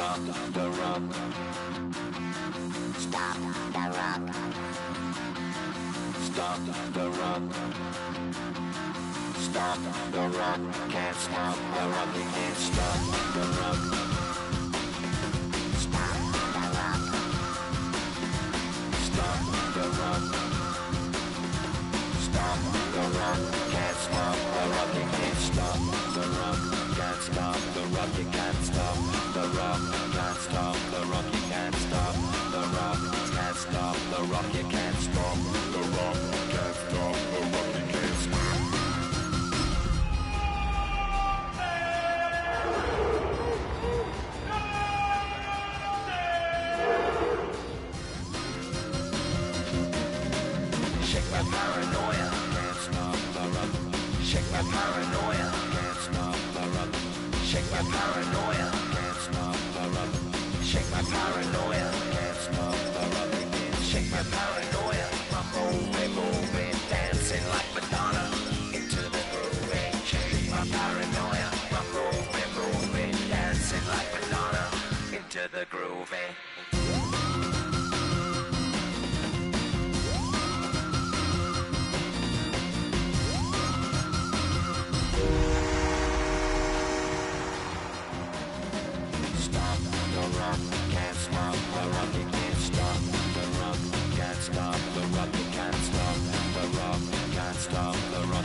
Stop the run. Stop the run. Stop the run. Stop the run. Can't stop the run. You can't stop the run. Stop the run. Stop the run. Stop the run. Can't stop the run. You can't stop the run. Can't stop the run. You can't stop the run. Can't stop the run. You can't stop the run. Can't stop the run. You can't stop the run. Can't stop the run. You can't stop. Shake my paranoia. Can't stop the run. Shake my paranoia. Can't stop the run. Shake my paranoia. Can't stop the run. Shake my paranoia. Can't stop the run. Shake my paranoia. I'm moving, dancing like Madonna into the groove. Shake my paranoia. I'm moving, dancing like Madonna into the groove. Stop the run, can't stop the run, you can't stop the run, can't stop the run, you can't stop the run, can't stop the run.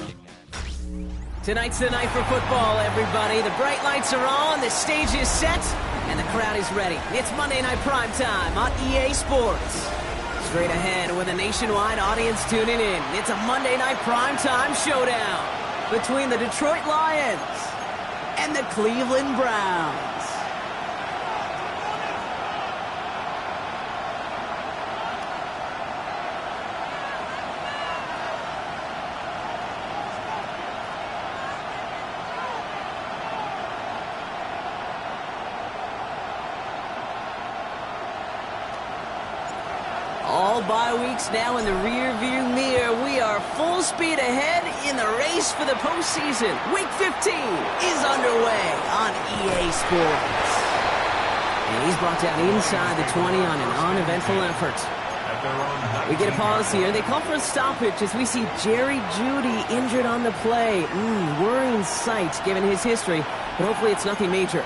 Tonight's the night for football, everybody. The bright lights are on, the stage is set, and the crowd is ready. It's Monday Night Primetime on EA Sports. Straight ahead with a nationwide audience tuning in. It's a Monday Night Primetime showdown between the Detroit Lions and the Cleveland Browns. All bye weeks now in the rear-view mirror. We are full speed ahead in the race for the postseason. Week 15 is underway on EA Sports. And he's brought down inside the 20 on an uneventful effort. We get a pause here. They call for a stoppage as we see Jerry Jeudy injured on the play. Worrying sight given his history, but hopefully it's nothing major.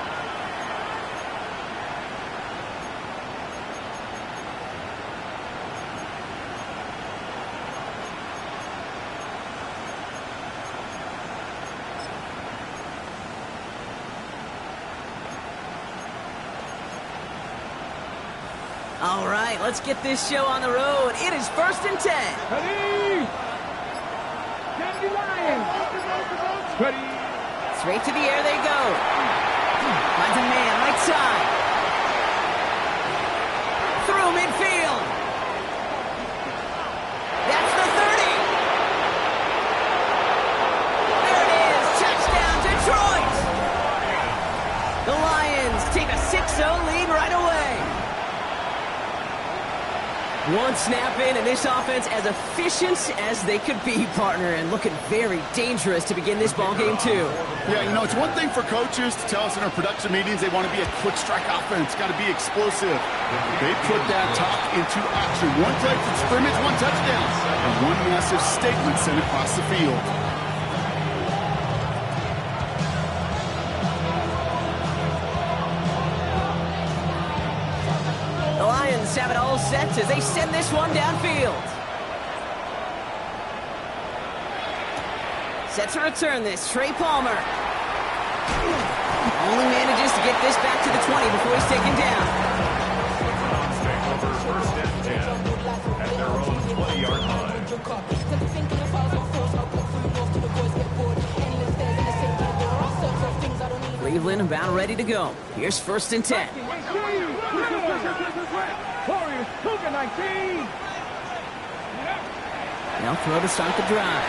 All right, let's get this show on the road. It is 1st and 10. Ready? Candy Lions. Ready? Straight to the air they go. Finds a man right side. Through midfield. That's the 30. There it is. Touchdown, Detroit. The Lions take a 6-0 lead right away. One snap in, and this offense as efficient as they could be, partner, and looking very dangerous to begin this ball game too. Yeah, you know, it's one thing for coaches to tell us in our production meetings they want to be a quick strike offense, got to be explosive. They put that talk into action. One play from scrimmage, one touchdown, and one massive statement sent across the field. The Lions have it all set as they send this one downfield. Set to return this, Trey Palmer. Only manages to get this back to the 20 before he's taken down. Over 1st and 10 at their own 20-yard line. Cleveland about ready to go. Here's 1st and 10. They'll throw to start the drive.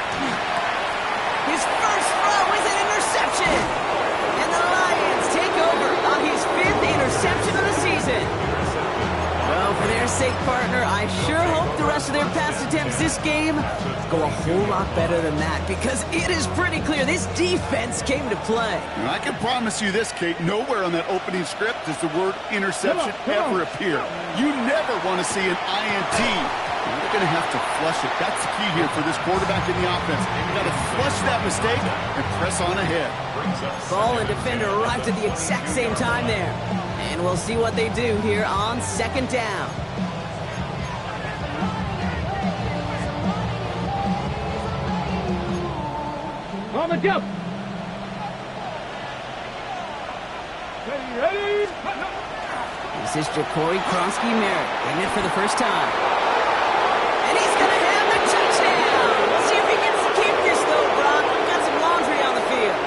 His first throw is an interception. And the Lions take over on his 5th interception of the season. Well, Well, for their sake, partner, I sure hope the rest of their pass attempts this game go a whole lot better than that, because it is pretty clear this defense came to play. And I can promise you this, Kate, nowhere on that opening script does the word interception ever appear. You never want to see an INT. Now they're going to have to flush it. That's the key here for this quarterback in the offense. You got to flush that mistake and press on ahead. Ball and defender arrived at the exact same time there. And we'll see what they do here on second down. On the jump. Ready. This is Jacory Kronsky-Merritt, getting it for the first time. And he's going to have the touchdown. We'll see if he gets to keep this, though, Brock. We've got some laundry on the field.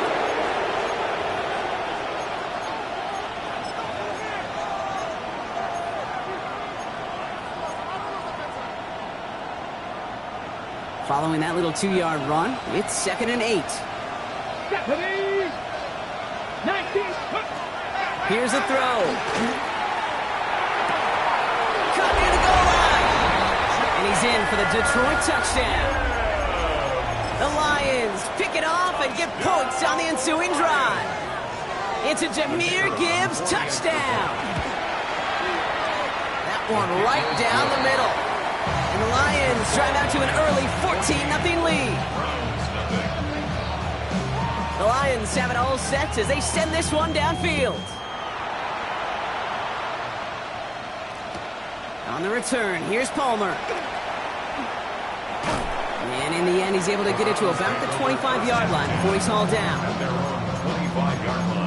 Following that little 2-yard run, it's 2nd and 8. Stephanie. 19. Here's a throw. Cut near the goal line. And he's in for the Detroit touchdown. The Lions pick it off and get points on the ensuing drive. It's a Jahmyr Gibbs touchdown. That one right down the middle. And the Lions drive out to an early 14-0 lead. The Lions have it all set as they send this one downfield. On the return, here's Palmer. And in the end, he's able to get it to about the 25-yard line before he's hauled down. They're on the 25-yard line.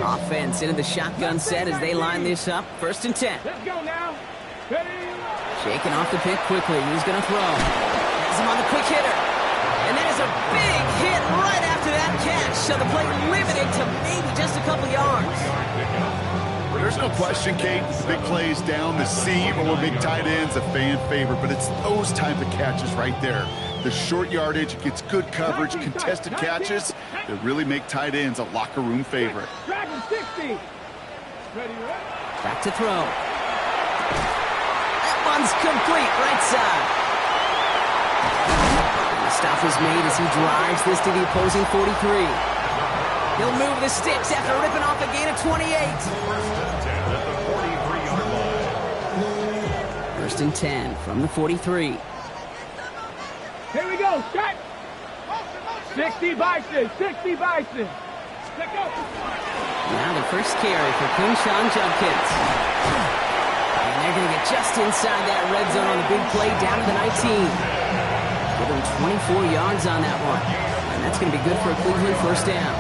Offense into the shotgun set as they line this up. 1st and 10. Let's go now. Ready. Shaking off the pick quickly. He's going to throw. Has him on the quick hitter. And there's a big hit right after that catch. So the play limited to maybe just a couple yards. There's no question, Kate, big plays down the seam or big tight ends, a fan favorite, but it's those type of catches right there. The short yardage, gets good coverage, contested catches that really make tight ends a locker room favorite. Dragon 60. Ready. Back to throw. That one's complete, right side. And the stop is made as he drives this to the opposing 43. He'll move the sticks after ripping off a gain of 28. 1st and 10 from the 43. Here we go. Shot. 60 Bison. 60 Bison. Let's go. Now the first carry for Quinshawn Judkins. And they're going to get just inside that red zone on the big play down to the 19. Give him 24 yards on that one. And that's going to be good for a Cleveland 1st down.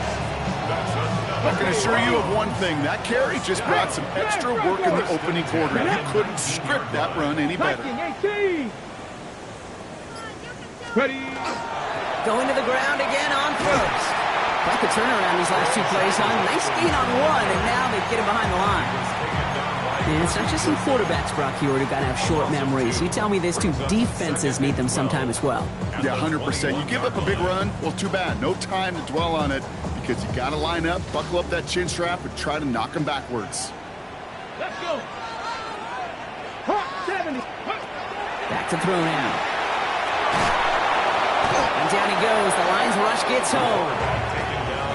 I can assure you of one thing. That carry just brought some extra work in the opening quarter. You couldn't script that run any better. 18. Ready. Going to the ground again on 1st. Quite the turnaround these last 2 plays, huh? Nice gain on 1, and now they get him behind the line. And it's not just some quarterbacks, Brock, who got to have short memories. You tell me this, too. Defenses need them sometime as well. Yeah, 100%. You give up a big run, well, too bad. No time to dwell on it because you got to line up, buckle up that chin strap, and try to knock them backwards. Let's go. 70. Back to throw now. And down he goes. The Lions rush gets home.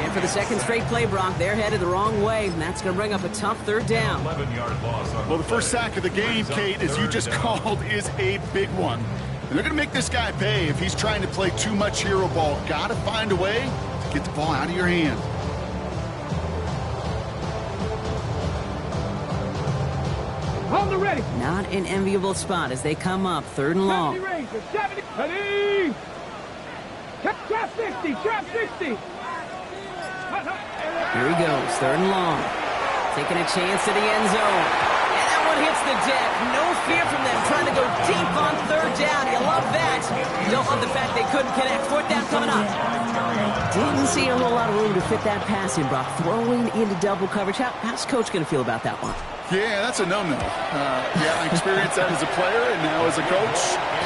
And for the 2nd straight play, Brock, they're headed the wrong way, and that's going to bring up a tough 3rd down. 11-yard loss. Well, the first sack of the game, Kate, as you just called, is a big one. And they're going to make this guy pay if he's trying to play too much hero ball. Got to find a way to get the ball out of your hand. Hold the ready. Not an enviable spot as they come up 3rd and long. 70. Ready. Trap 60. Trap 60. Here he goes, 3rd and long. Taking a chance to the end zone. And that one hits the deck. No fear from them trying to go deep on 3rd down. You love that. You don't love the fact they couldn't connect. 4th down coming up. Didn't see a whole lot of room to fit that pass in, Brock. Throwing into double coverage. How's Coach going to feel about that one? Yeah, that's a no-no. Yeah, I experienced that as a player, and now as a coach,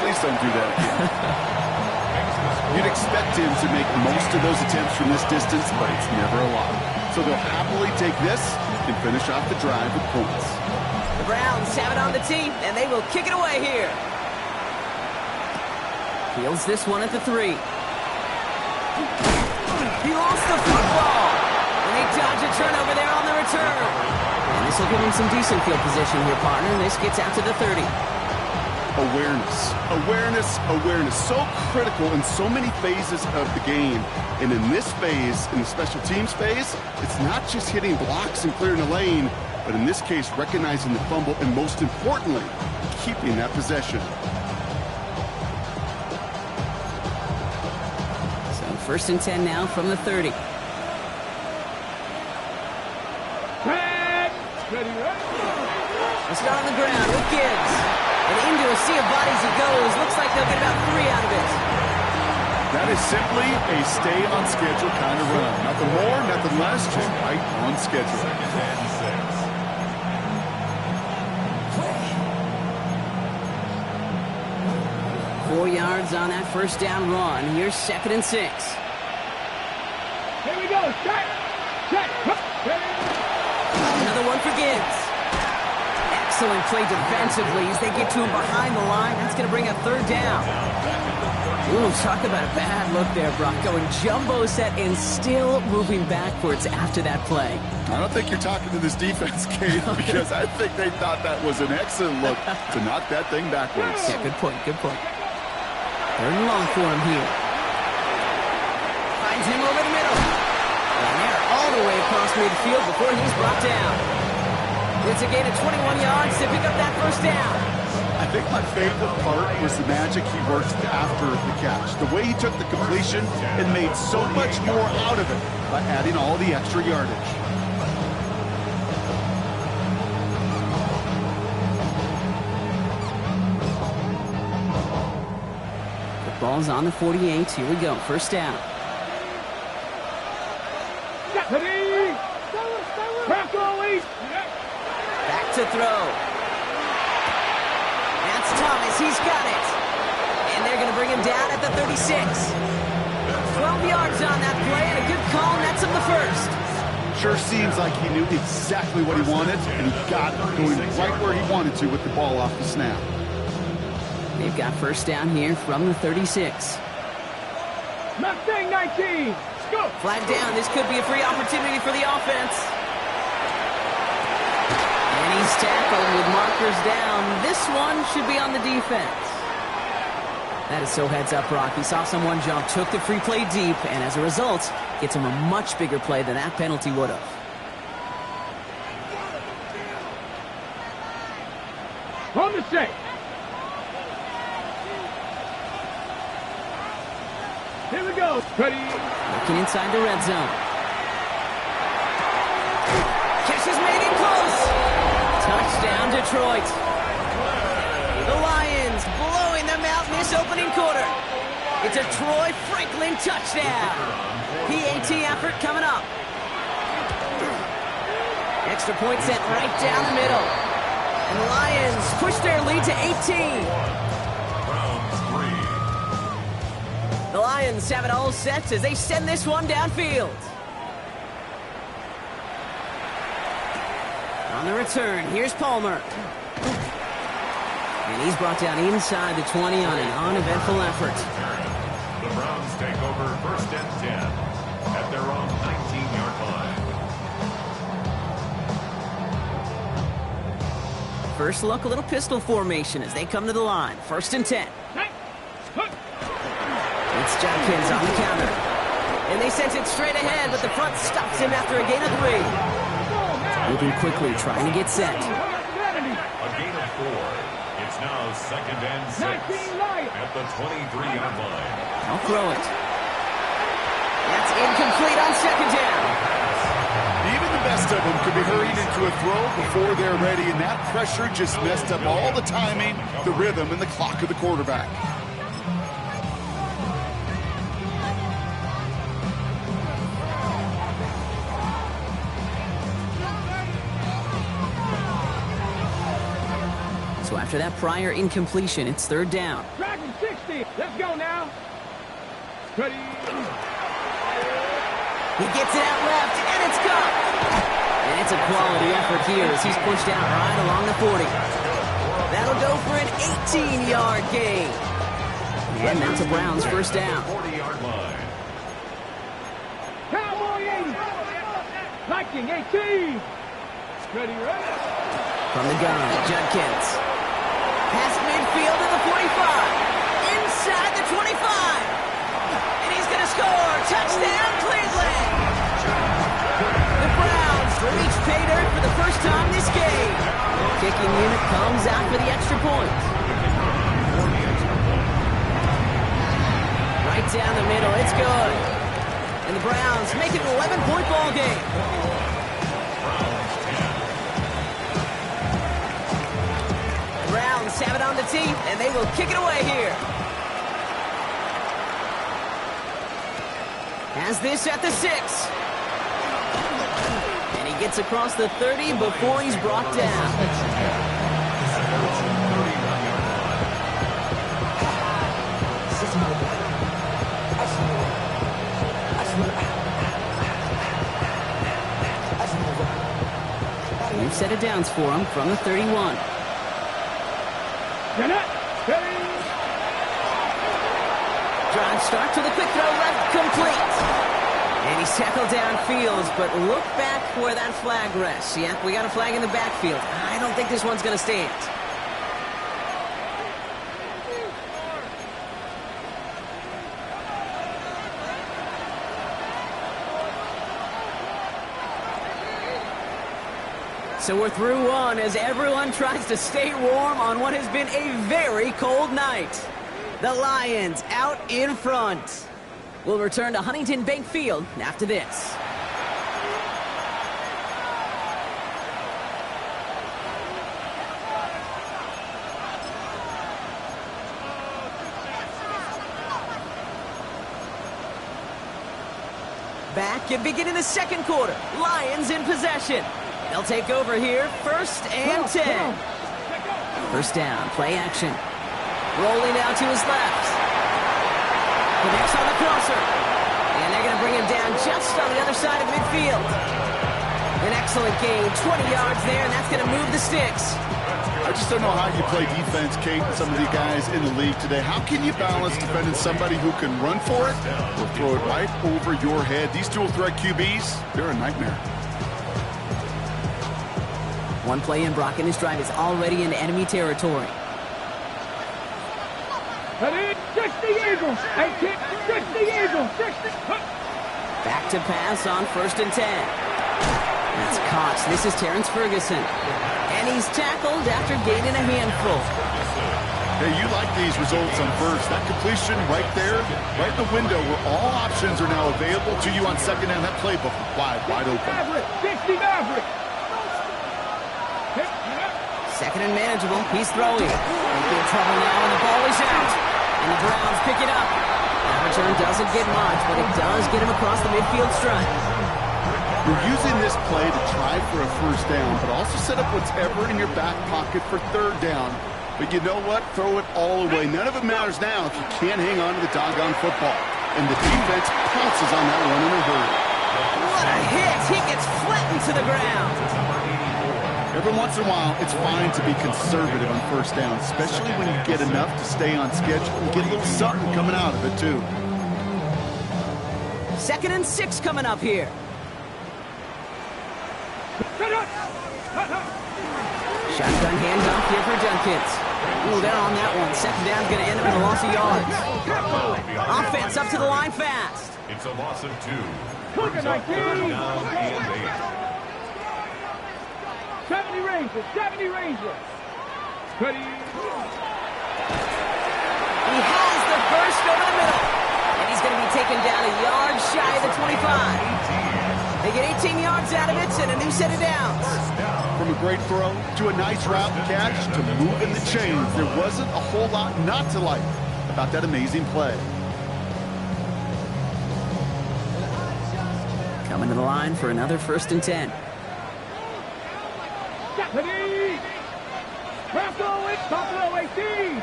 please don't do that again. You'd expect him to make most of those attempts from this distance, but it's never a lot. So so they'll happily take this and finish off the drive with points. The Browns have it on the tee, and they will kick it away here. Fields this one at the 3. He lost the football. And they dodge a turnover there on the return. And this will give him some decent field position here, partner. This gets out to the 30. Awareness, awareness, awareness. So critical in so many phases of the game. And in this phase, in the special teams phase, it's not just hitting blocks and clearing the lane, but in this case, recognizing the fumble and most importantly, keeping that possession. So 1st and 10 now from the 30. Let's start on the ground with Gibbs. And into a sea of bodies he goes. Looks like they'll get about 3 out of it. That is simply a stay on schedule kind of run. Nothing more, nothing less, just right on schedule. 4 yards on that 1st down run. Here's 2nd and 6. Here we go. Check. Check. Another one for Gibbs. Excellent play defensively as they get to him behind the line. That's going to bring a 3rd down. Ooh, talk about a bad look there, Brock. Going jumbo set and still moving backwards after that play. I don't think you're talking to this defense, Kate, because I think they thought that was an excellent look to knock that thing backwards. Yeah, good point, good point. 3rd and long for him here. Finds him over the middle. And they're all the way across midfield before he's brought down. It's a gain of 21 yards to pick up that 1st down. I think my favorite part was the magic he worked after the catch. The way he took the completion and made so much more out of it by adding all the extra yardage. The ball's on the 48. Here we go. 1st down. Back to throw. That's Thomas. He's got it. And they're going to bring him down at the 36. 12 yards on that play, and a good call, and that's him the 1st. Sure seems like he knew exactly what he wanted, and he got it going right where he wanted to with the ball off the snap. They've got 1st down here from the 36. Mustang 19. Let's go. Flag down. This could be a free opportunity for the offense. And he's tackled with markers down. This one should be on the defense. That is so heads up, Brock. He saw someone jump, took the free play deep, and as a result, gets him a much bigger play than that penalty would have. On the set. Here we go. Ready. Looking inside the red zone. Catch is made in close. Touchdown, Detroit. The Lions blowing them out in this opening quarter. It's a Troy Franklin touchdown. PAT effort coming up. Extra point sent right down the middle. And the Lions push their lead to 18. The Lions have it all set as they send this one downfield. On the return, here's Palmer. And he's brought down inside the 20 on an uneventful effort. The Browns take over 1st and 10 at their own 19-yard line. First look, a little pistol formation as they come to the line. 1st and 10. It's Jenkins on the counter. And they sent it straight ahead, but the front stops him after a gain of 3. Moving quickly, trying to get set. A gain of 4. It's now 2nd and 6 at the 23-yard line. I'll throw it. That's incomplete on 2nd down. Even the best of them could be hurried into a throw before they're ready, and that pressure just messed up all the timing, the rhythm, and the clock of the quarterback. So after that prior incompletion, it's 3rd down. Dragon 60. Let's go now. Ready. He gets it out left, and it's caught. And it's a quality effort here as he's pushed out right along the 40. That'll go for an 18-yard gain. And that's a Browns first down. 40-yard line. Cowboy 80. Viking 18. Ready, ready. From the gun, Judkins. Past midfield to the 45. Inside the 25. And he's going to score. Touchdown, Cleveland. The Browns reach pay dirt for the first time this game. Kicking unit comes out for the extra point. Right down the middle. It's good. And the Browns make it an 11-point ball game. The Browns have it on the tee, and they will kick it away here. Has this at the 6. And he gets across the 30 before he's brought down. New set of downs for him from the 31. Drive start to the quick throw left, complete. And he's tackled downfield, but look back where that flag rests. Yeah, we got a flag in the backfield. I don't think this one's going to stand. So we're through one as everyone tries to stay warm on what has been a very cold night. The Lions out in front. We'll return to Huntington Bank Field after this. Back and beginning the second quarter. Lions in possession. They'll take over here, 1st and 10. First down, play action. Rolling out to his left. Connects on the crosser. And they're going to bring him down just on the other side of midfield. An excellent gain, 20 yards there, and that's going to move the sticks. I just don't know how you play defense, Kate, and some of the guys in the league today. How can you balance defending somebody who can run for it or throw it right over your head? These dual threat QBs, they're a nightmare. One play in, Brock, and his drive is already in enemy territory. 60 Eagles. 60 Eagles. 60. Back to pass on 1st and 10. That's caught. This is Terrence Ferguson. And he's tackled after gaining a handful. Hey, you like these results on first. That completion right there, right in the window where all options are now available to you on second down. That playbook wide open. 60 Maverick. Second and manageable. He's throwing. He's in trouble now, and the ball is out. And the Browns pick it up. That return doesn't get much, but it does get him across the midfield stripe. You're using this play to try for a first down, but also set up whatever in your back pocket for third down. But you know what? Throw it all away. None of it matters now if you can't hang on to the doggone football. And the defense pounces on that one in a hurry. What a hit! He gets flattened to the ground. Every once in a while, it's fine to be conservative on first down, especially when you get enough to stay on schedule and get a little something coming out of it, too. 2nd and 6 coming up here. Shotgun handoff here for Judkins. Ooh, they're on that one. Second down's going to end up in a loss of yards. Offense up to the line fast. It's a loss of 2. Brings up 3rd down and 8. 70 Rangers. 70 Rangers. Ready. He has the burst over the middle. And he's going to be taken down a yard shy of the 25. They get 18 yards out of it and a new set of downs. From a great throw to a nice route catch to moving the chains, there wasn't a whole lot not to like about that amazing play. Coming to the line for another 1st and 10. Ready. Buffalo 18.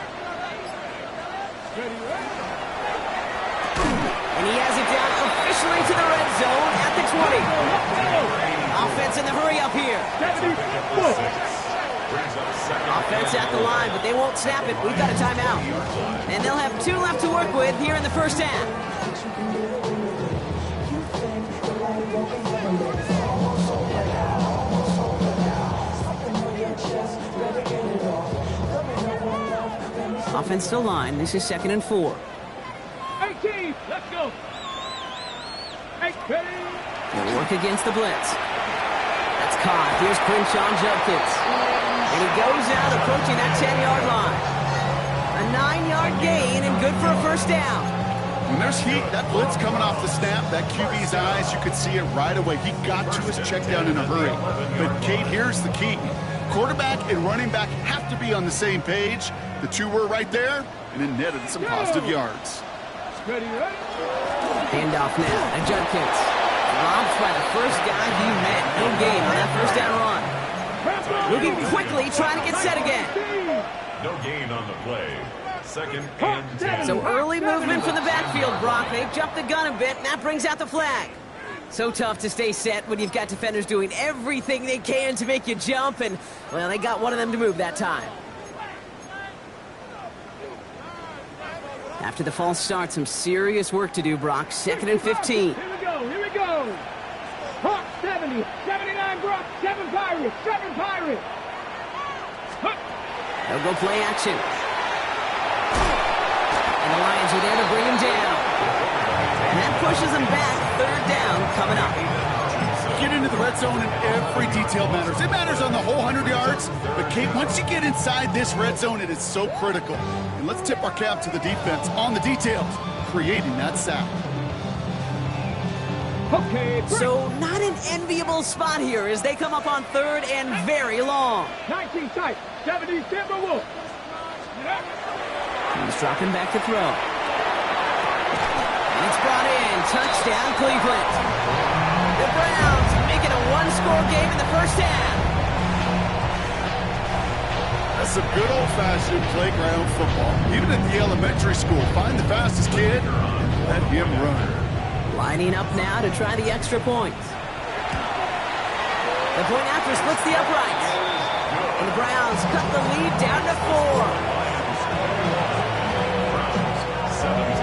Ready. And he has it down officially to the red zone at the 20. Offense in the hurry up here. Offense at the line, but they won't snap it. We've got a timeout. And they'll have 2 left to work with here in the first half. Offensive line. This is 2nd and 4. 18, let's go. 8, ready. They'll work against the blitz. That's caught. Here's Quinshawn Judkins. And he goes out approaching that 10-yard line. A 9-yard gain and good for a first down. When there's heat, that blitz coming off the snap, that QB's eyes, you could see it right away. He got to his check down in a hurry. But, Kate, here's the key. Quarterback and running back have to be on the same page. The 2 were right there, and it netted some positive yards. Ready, ready. Handoff now to Judkins. Robbed by the first guy he met. No gain on that first down run. Moving quickly, trying to get set again. No gain on the play. 2nd and 10. So early movement from the backfield, Brock. They jumped the gun a bit, and that brings out the flag. So tough to stay set when you've got defenders doing everything they can to make you jump, and, well, they got one of them to move that time. After the false start, some serious work to do, Brock. 2nd and 15. Here we go, here we go. Hawk 70, 79 Brock, 7 Pirates, 7 Pirates. They'll go play action. And the Lions are there to bring him down. And that pushes him back. 3rd down coming up. Get into the red zone and every detail matters. It matters on the whole 100 yards. But, Kate, once you get inside this red zone, it is so critical. And let's tip our cap to the defense on the details, creating that sack. Okay. So not an enviable spot here as they come up on 3rd and very long. 19 tight, 70 Timberwolves. He's dropping back to throw. And it's brought in. Touchdown, Cleveland. The Browns making a 1-score game in the first half. That's some good old-fashioned playground football. Even at the elementary school, find the fastest kid and let him run. Lining up now to try the extra point. The point after splits the uprights. And the Browns cut the lead down to 4. 17.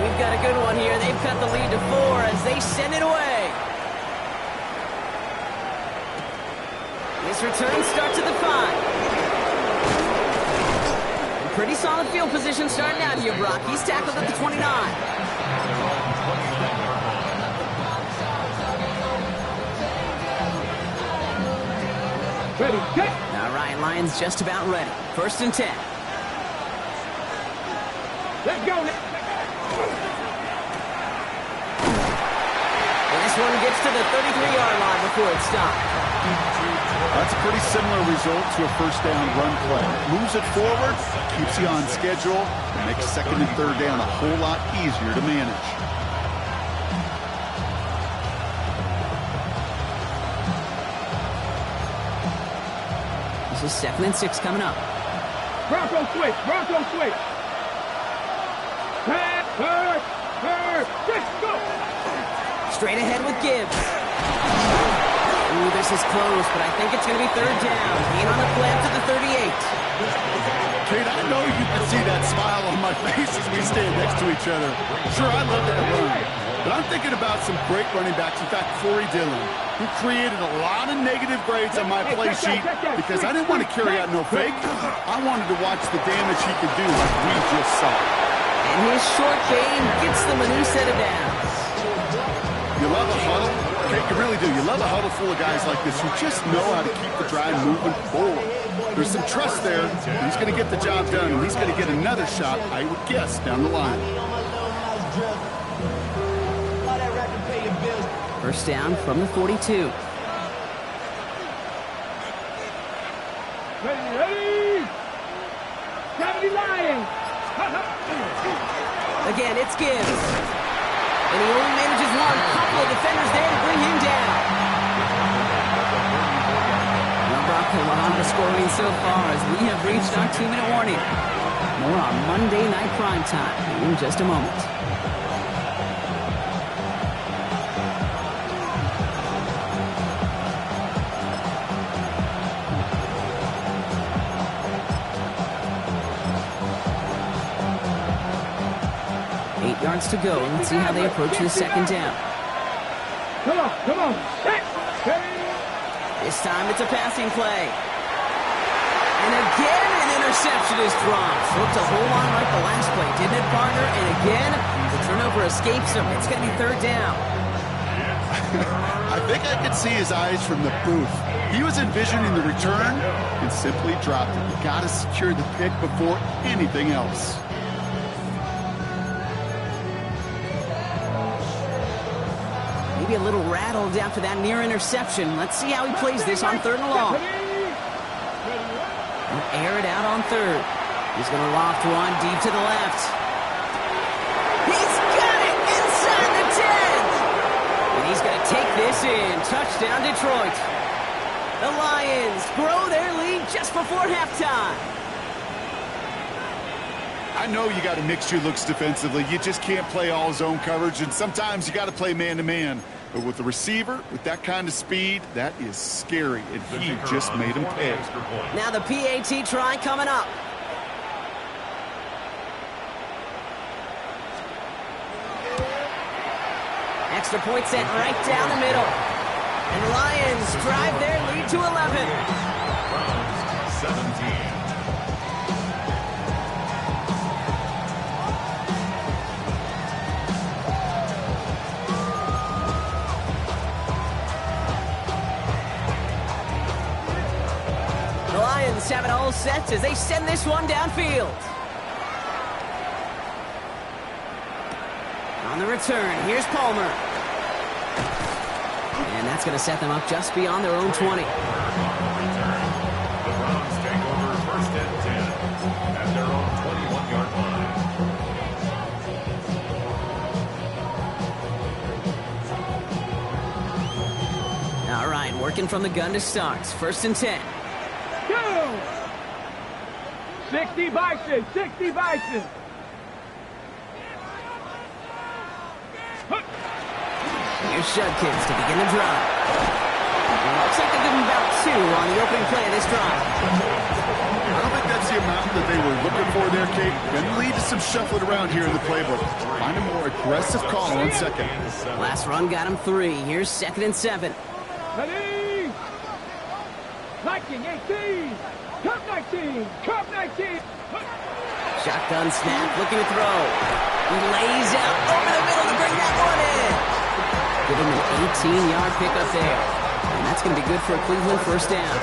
We've got a good one here. They've cut the lead to 4 as they send it away. This return starts at the 5. Pretty solid field position starting out here, Brock. He's tackled at the 29. Ready, set. All right, Lions just about ready. 1st and 10. Let's go. And this one gets to the 33-yard line before it stops. That's a pretty similar result to a first down run play. Moves it forward, keeps you on schedule, and makes 2nd and 3rd down a whole lot easier to manage. This is 2nd and 6 coming up. Bronco switch, Bronco switch. Third, let's go. Straight ahead with Gibbs. Ooh, this is close, but I think it's going to be 3rd down. Gain on the play to the 38. Kate, I know you can see that smile on my face as we stand next to each other. Sure, I love that run. But I'm thinking about some great running backs. In fact, Corey Dillon, who created a lot of negative grades on my play sheet because I didn't want to carry out no fake. I wanted to watch the damage he could do like we just saw. And his short game gets them a new set of downs. You love a huddle. Okay, you really do. You love a huddle full of guys like this who just know how to keep the drive moving forward. There's some trust there. He's going to get the job done, and he's going to get another shot, I would guess, down the line. First down from the 42. Ready. 70 Lions. Again, it's Gibbs. And he only manages one. Couple of defenders there to bring him down. Well, Brock, a lot of scoring so far as we have reached our 2-minute warning. More on Monday Night Primetime in just a moment. Yards to go. Let's see how they approach the second down. Come on. Set. This time it's a passing play. And again, an interception is dropped. Looked a whole lot like the last play, didn't it, partner? And again, the turnover escapes him. It's going to be third down. I think I could see his eyes from the booth. He was envisioning the return and simply dropped it. You got to secure the pick before anything else. Maybe a little rattled after that near interception. Let's see how he plays this on third and long. He'll air it out on third. He's going to loft one deep to the left. He's got it inside the 10. And he's going to take this in. Touchdown, Detroit. The Lions grow their lead just before halftime. I know you got to mix your looks defensively. You just can't play all zone coverage, and sometimes you got to play man-to-man. But with the receiver, with that kind of speed, that is scary, and he just made him pay. Now the PAT try coming up. Extra point set right down the middle. And the Lions drive their lead to 11. 17. Have it all set as they send this one downfield. On the return, here's Palmer. And that's going to set them up just beyond their own 20. The Browns take over first and 10 at their own 21-yard line. All right, working from the gun to start. First and 10. 60 Bison. Here's Judkins to begin the drive. Looks like they give him about 2 on the opening play of this drive. I don't think that's the amount that they were looking for there, Kate. Going to lead to some shuffling around here in the playbook. Find a more aggressive call on second. Last run got him 3. Here's second and 7. Ready? 19, 18. Cup 19. Shotgun snap, looking to throw. He lays out over the middle to bring that one in. Give him an 18-yard pickup there. And that's going to be good for a Cleveland first down.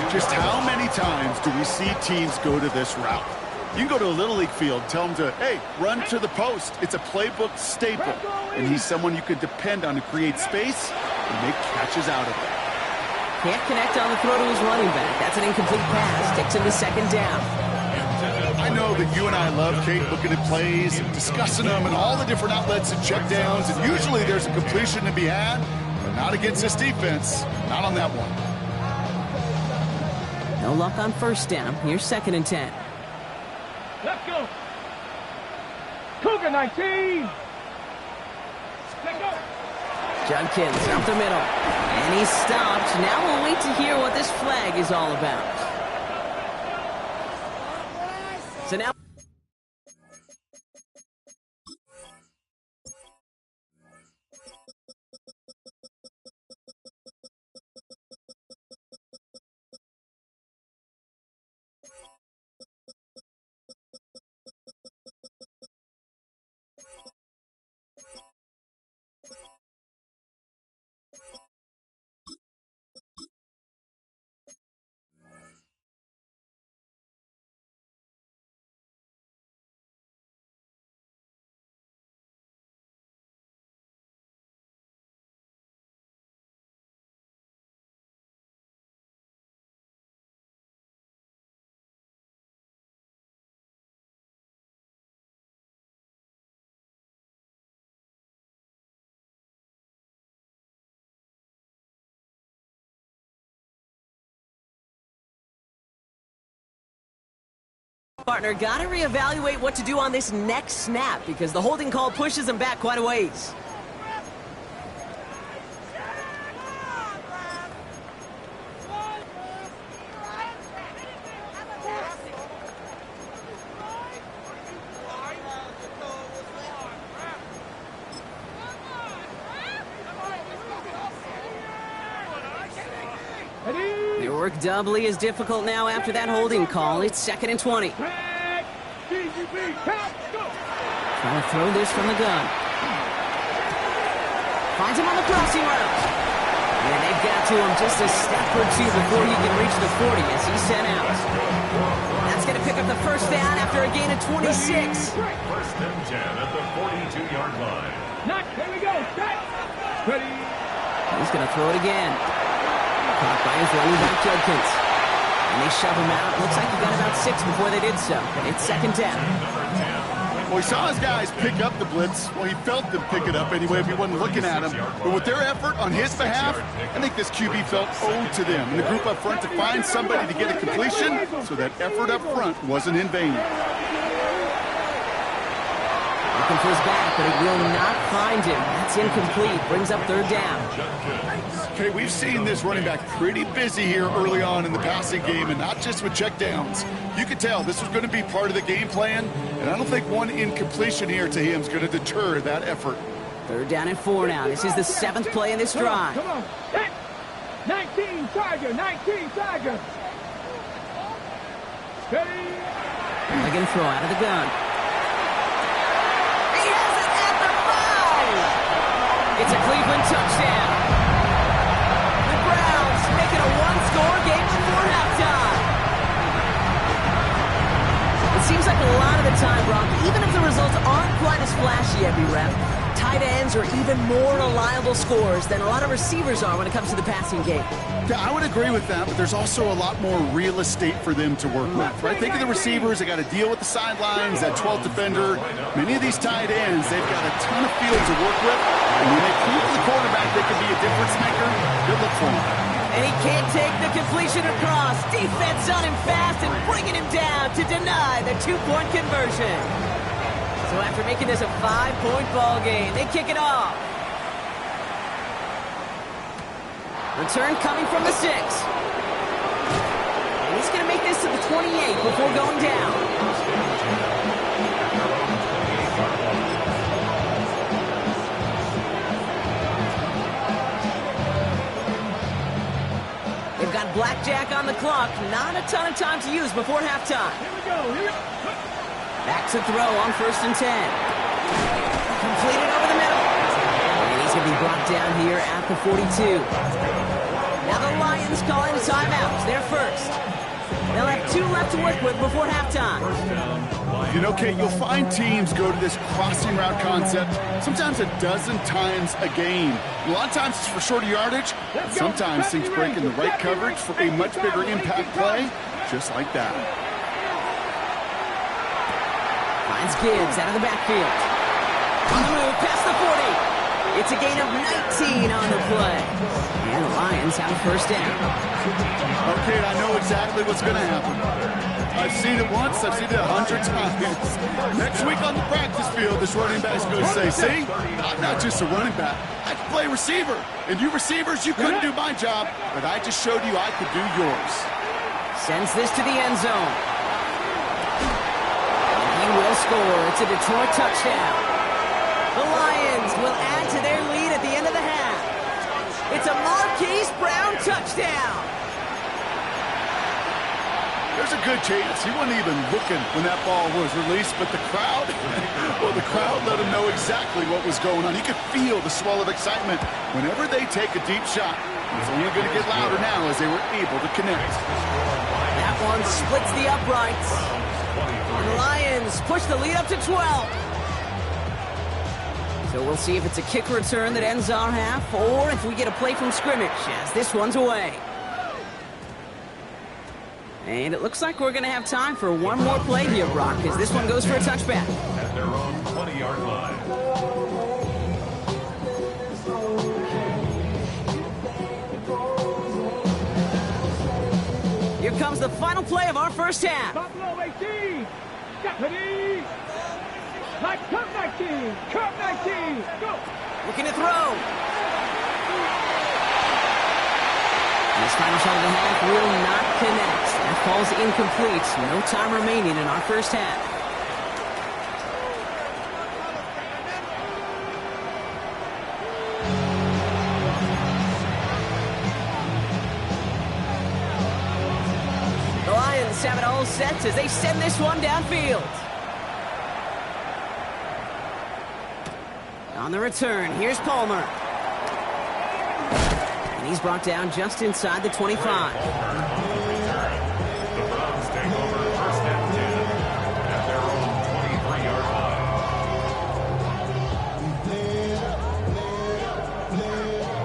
Just how many times do we see teams go to this route? You can go to a Little League field, tell them to, hey, run to the post. It's a playbook staple. And he's someone you could depend on to create space and make catches out of it. Can't connect on the throw to his running back. That's an incomplete pass. Takes him to second down. I know that you and I love, Kate, looking at plays and discussing them and all the different outlets and checkdowns, and usually there's a completion to be had, but not against this defense. Not on that one. No luck on first down. Here's second and 10. Let's go. Cougar 19. Let's go. Judkins up the middle. And he's stopped. Now we'll wait to hear what this flag is all about. So now Partner, got to reevaluate what to do on this next snap because the holding call pushes him back quite a ways. Their work doubly is difficult now after that holding call. It's 2nd and 20. Trying to throw this from the gun. Finds him on the crossing route. And they've got to him just a step or two before he can reach the 40 as he's sent out. That's going to pick up the first down after a gain of 26. First and 10 at the 42-yard line. Here we go. Ready. He's going to throw it again. Caught by his running back, Judkins. And they shove him out. Looks like he got about 6 before they did so. It's 2nd down. Well, he saw his guys pick up the blitz. Well, he felt them pick it up anyway if he wasn't looking at him. But with their effort on his behalf, I think this QB felt owed to them. And the group up front to find somebody to get a completion, so that effort up front wasn't in vain. Looking for his back, but he will not find him. That's incomplete. Brings up 3rd down. Okay, we've seen this running back pretty busy here early on in the passing game, and not just with checkdowns. You could tell this was going to be part of the game plan, and I don't think one incompletion here to him is going to deter that effort. 3rd down and 4 now. This is the 7th play in this drive. Come on. 19 Tiger. Ready. They're going to throw out of the gun. He has it at the 5. It's a Cleveland touchdown. The Browns make it a one-score game before halftime. It seems like a lot of the time, Brock, even if the results aren't quite as flashy every rep, tight ends are even more reliable scorers than a lot of receivers are when it comes to the passing game. Yeah, I would agree with that, but there's also a lot more real estate for them to work with, right? Think of the receivers. They got to deal with the sidelines, that 12th defender. Many of these tight ends, they've got a ton of field to work with, and when they prove to the quarterback they can be a difference maker, good luck for them. And he can't take the completion across. Defense on him fast and bringing him down to deny the 2-point conversion. So after making this a 5-point ball game, they kick it off. Return coming from the 6. And he's going to make this to the 28 before going down. They've got blackjack on the clock. Not a ton of time to use before halftime. Here we go. Back to throw on 1st and 10. Completed over the middle. And he's going to be brought down here at the 42. Now the Lions calling timeouts. They're first. They'll have 2 left to work with before halftime. You know, Kate, you'll find teams go to this crossing route concept sometimes a dozen times a game. A lot of times it's for shorter yardage, but sometimes things break in the right coverage for a much bigger impact play, just like that. Finds Gibbs out of the backfield. On the move, past the 40. It's a gain of 19 on the play. And the Lions have a first down. Okay, I know exactly what's going to happen. I've seen it once, I've seen it 100 times. Next week on the practice field, this running back's going to say, see, I'm not just a running back, I can play receiver. And you receivers, you couldn't do my job, but I just showed you I could do yours. Sends this to the end zone. And he will score. It's a Detroit touchdown. The Lions will add to their lead at the end of the half. It's a Marquise Brown touchdown. There's a good chance he wasn't even looking when that ball was released, but the crowd, well, the crowd let him know exactly what was going on. He could feel the swell of excitement. Whenever they take a deep shot, it's only going to get louder now as they were able to connect. That one splits the uprights. And the Lions push the lead up to 12. So we'll see if it's a kick return that ends our half, or if we get a play from scrimmage, as this one's away. And it looks like we're going to have time for one more play here, Brock, as this one goes for a touchback. At their own 20-yard line. Here comes the final play of our first half. Top low 18. Deputy. Like curve 19. Curve 19. Go. Looking to throw. This final shot of the half will not connect. That falls incomplete. No time remaining in our first half. The Lions have it all set as they send this one downfield. On the return, here's Palmer. And he's brought down just inside the 25. The Browns take over first and 10 at their own 23-yard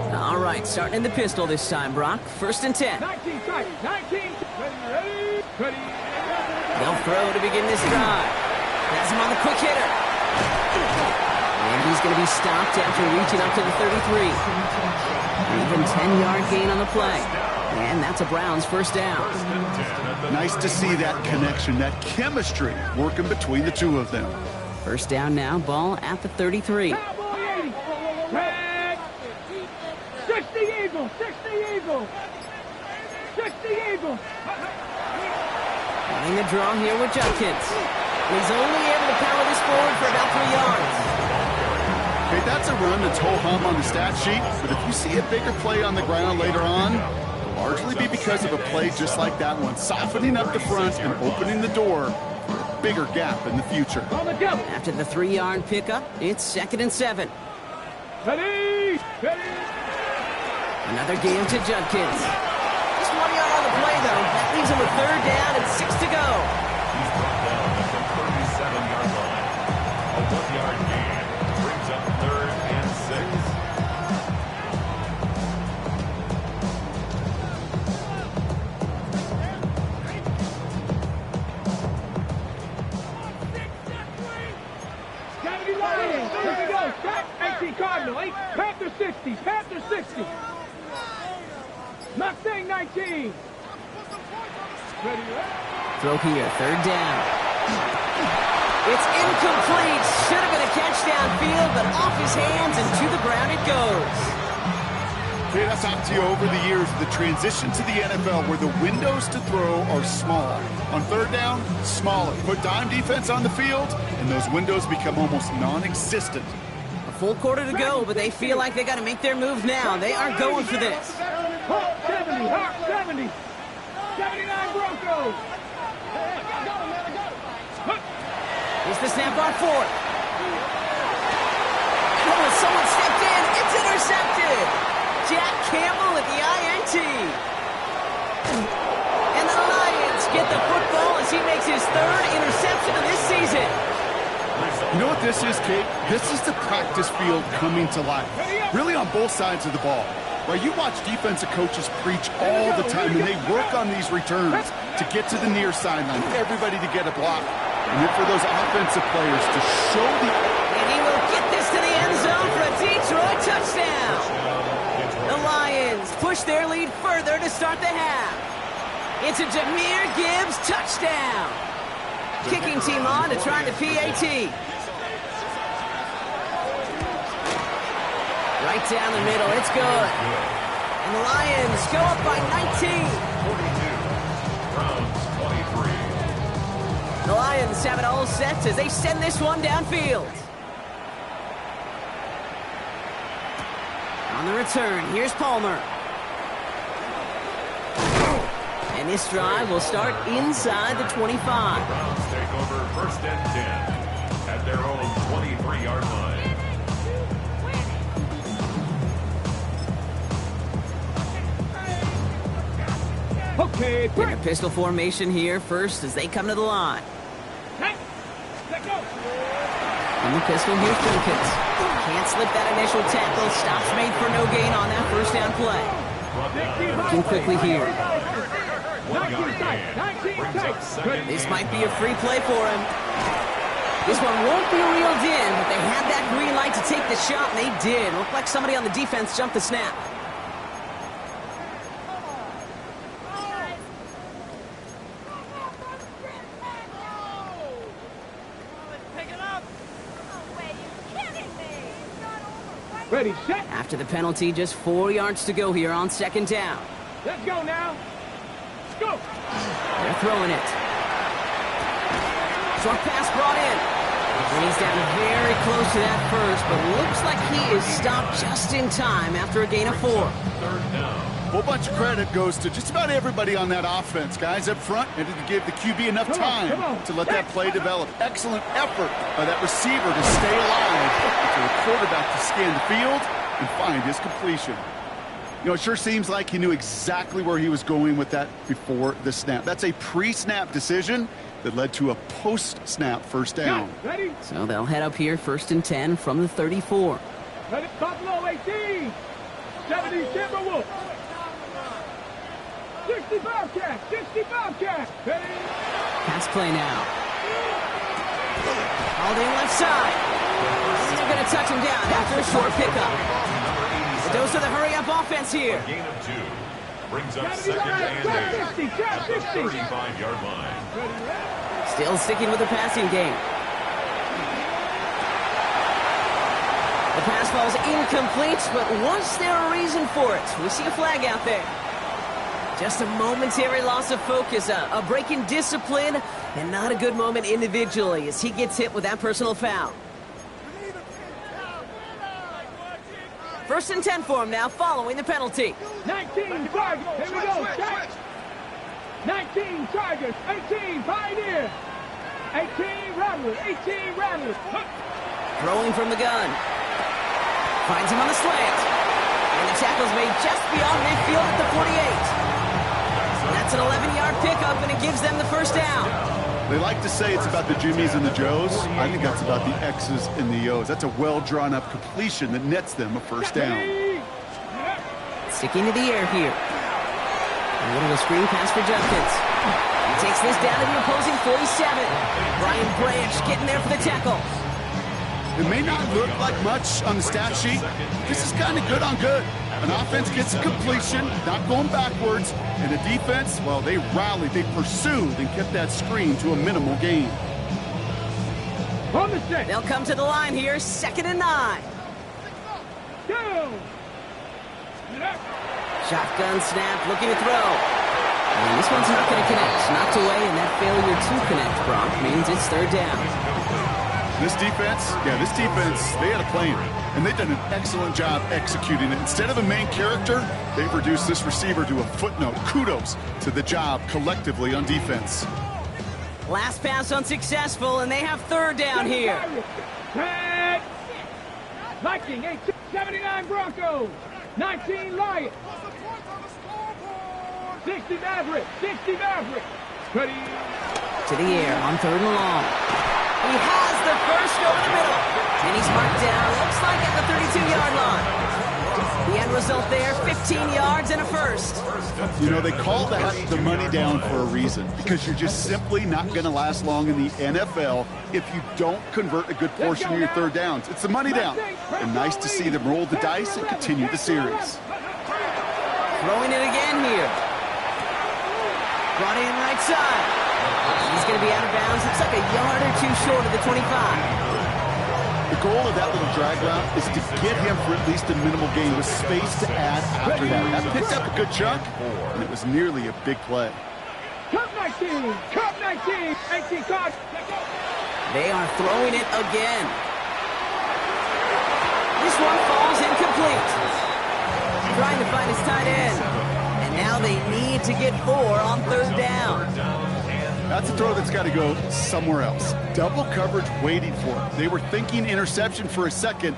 line. All right, starting in the pistol this time, Brock. First and 10. 19 tight. 19. Ready. Ready. They'll throw to begin this drive. Has him on the quick hitter. And he's going to be stopped after reaching up to the 33. Even 10-yard gain on the play. And that's a Browns first down. Nice to see that connection, that chemistry working between the two of them. First down now, ball at the 33. Cowboy 80. Red. 60 Eagles. 60 Eagles. 60 Eagles. Running the draw here with Judkins. He's only able to power this forward for about 3 yards. Okay, that's a run that's ho-hum on the stat sheet, but if you see a bigger play on the ground later on, it'll largely be because of a play just like that one, softening up the front and opening the door for a bigger gap in the future. On the go. After the 3-yard pickup, it's 2nd and 7. Ready. Ready. Another game to Judkins. Just 1 yard on the play, though. That leaves him with 3rd down and 6 to go. He's brought down at the 37-yard line. A 1-yard gain brings up 3rd and 6. Kennedy Lions. Here we go. Stop. 18 Cardinal. 8. Panther 60. Panther 60. Mustang 19. Ready. Throw here, 3rd down. It's incomplete. Should have been a catch downfield, but off his hands and to the ground it goes. Okay, I've talked to you over the years, the transition to the NFL where the windows to throw are small. On 3rd down, smaller. Put dime defense on the field, and those windows become almost non-existent. A full quarter to go, but they feel like they got to make their move now. They are going for this. Hawk 70. Hawk 70. 79 Broncos. Here's the snap on 4th. Oh, someone stepped in. It's intercepted. Jack Campbell at the INT. And the Lions get the football as he makes his 3rd interception of this season. You know what this is, Kate? This is the practice field coming to life. Really on both sides of the ball. Right, you watch defensive coaches preach all the time, and they work on these returns to get to the near sideline, everybody to get a block. And then for those offensive players to show the... And he will get this to the end zone for a Detroit touchdown. The Lions push their lead further to start the half. It's a Jahmyr Gibbs touchdown. Kicking team on to try the PAT. Right down the middle, it's good. And the Lions go up by 19. 42. Browns 23. The Lions have it all set as they send this one downfield. On the return, here's Palmer. And this drive will start inside the 25. Browns take over first and 10 at their own 23-yard line. Okay, In a pistol formation here first as they come to the line. Let go. In the pistol, here's Jenkins. Can't slip that initial tackle. Stops made for no gain on that first down play. Looking quickly here. 19 tight. 19 tight. This might be a free play for him. This one won't be reeled in, but they had that green light to take the shot, and they did. Looked like somebody on the defense jumped the snap. Ready, set. After the penalty, just 4 yards to go here on second down. Let's go now. Let's go. They're throwing it. Short pass brought in. And he's down very close to that first, but looks like he is stopped just in time after a gain of 4. Third down. A whole bunch of credit goes to just about everybody on that offense. Guys up front needed to give the QB enough time to let that play develop. Excellent effort by that receiver to stay alive for the quarterback to scan the field and find his completion. You know, it sure seems like he knew exactly where he was going with that before the snap. That's a pre-snap decision that led to a post-snap first down. Ready? So they'll head up here first and 10 from the 34. Ready? Buffalo 18. 70 Timberwolves. 65 Cats. 65 Cats. Ready? Pass play now. Hauled in left side. They're going to touch him down after a short pickup. The dose of the hurry-up offense here. Gain of 2. Brings up second and 8 at the 35-yard line. Still sticking with the passing game. The pass falls incomplete, but was there a reason for it? We see a flag out there. Just a momentary loss of focus, a break in discipline, and not a good moment individually as he gets hit with that personal foul. First and 10 for him now, following the penalty. 19 Tigers. Here we go. 19 Tigers. 18 Pioneers. 18 Rattlers. 18 Rattlers. Throwing from the gun. Finds him on the slant. And the tackle's made just beyond midfield at the 48. And that's an 11-yard pickup, and it gives them the first down. They like to say it's about the Jimmies and the Joes. I think that's about the X's and the O's. That's a well-drawn-up completion that nets them a first down. Sticking to the air here. A little screen pass for Judkins. He takes this down to the opposing 47. Brian Branch getting there for the tackle. It may not look like much on the stat sheet. This is kind of good on good. An offense gets a completion, not going backwards, and the defense, well, they rallied, they pursued, and kept that screen to a minimal gain. They'll come to the line here, second and 9. Shotgun snap, looking to throw. And this one's not going to connect. Knocked away, and that failure to connect, Brock, means it's third down. This defense, they had a plan, and they've done an excellent job executing it. Instead of a main character, they've reduced this receiver to a footnote. Kudos to the job collectively on defense. Last pass unsuccessful, and they have third down here. Viking, 79 Broncos, 19 Lions, 60 Mavericks, 60 Mavericks. Ready? To the air on third and long. He has the first over the middle. And he's marked down, looks like at the 32-yard line. The end result there, 15 yards and a first. You know, they call that the money down for a reason, because you're just simply not going to last long in the NFL if you don't convert a good portion of your third downs. It's the money down. And nice to see them roll the dice and continue the series. Throwing it again here. Brought in right side. He's going to be out of bounds. Looks like a yard or two short of the 25. The goal of that little drag route is to get him for at least a minimal gain with space to add after that. That picked up a good chunk, and it was nearly a big play. Cup 19, Cup 19, 18 cards. They are throwing it again. This one falls incomplete. Trying to find his tight end. And now they need to get 4 on third down. That's a throw that's got to go somewhere else. Double coverage waiting for it. They were thinking interception for a second,